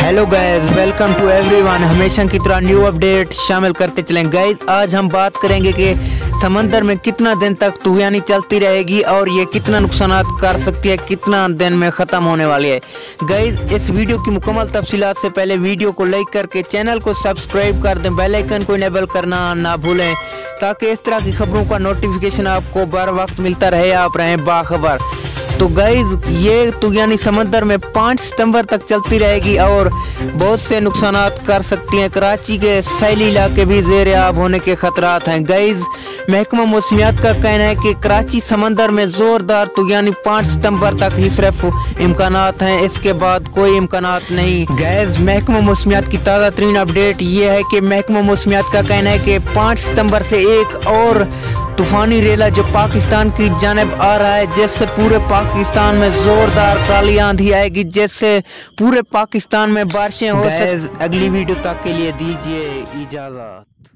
Hello guys, welcome to everyone. हमेशा की तरह न्यू अपडेट शामिल करते चलेंगे गाइज। आज हम बात करेंगे कि समंदर में कितना दिन तक तूफानी चलती रहेगी और ये कितना नुकसान कर सकती है, कितना दिन में ख़त्म होने वाली है। गाइज, इस वीडियो की मुकम्मल तफसीलात से पहले वीडियो को लाइक करके चैनल को सब्सक्राइब कर दें, बेल आइकन को इनेबल करना ना भूलें ताकि इस तरह की खबरों का नोटिफिकेशन आपको बर वक्त मिलता रहे, आप रहें बाखबर। तो गाइज, ये तूफानी समंदर में 5 सितंबर तक चलती रहेगी और बहुत से नुकसानात कर सकती हैं। कराची के सैली इलाके भी ज़ेर आब होने के खतरात हैं। गाइज, महकमा मौसमियात का कहना है कि कराची समंदर में ज़ोरदार तूफानी 5 सितंबर तक ही सिर्फ इम्कानात हैं, इसके बाद कोई इम्कानात नहीं। गाइज, महकमा मौसमियात की ताज़ा तरीन अपडेट ये है कि महकमा मौसमियात का कहना है कि 5 सितंबर से एक और तूफानी रेला जो पाकिस्तान की जानिब आ रहा है, जिससे पूरे पाकिस्तान में जोरदार काली आंधी आएगी, जिससे पूरे पाकिस्तान में बारिशें हो सकती। अगली वीडियो तक के लिए दीजिए इजाज़त।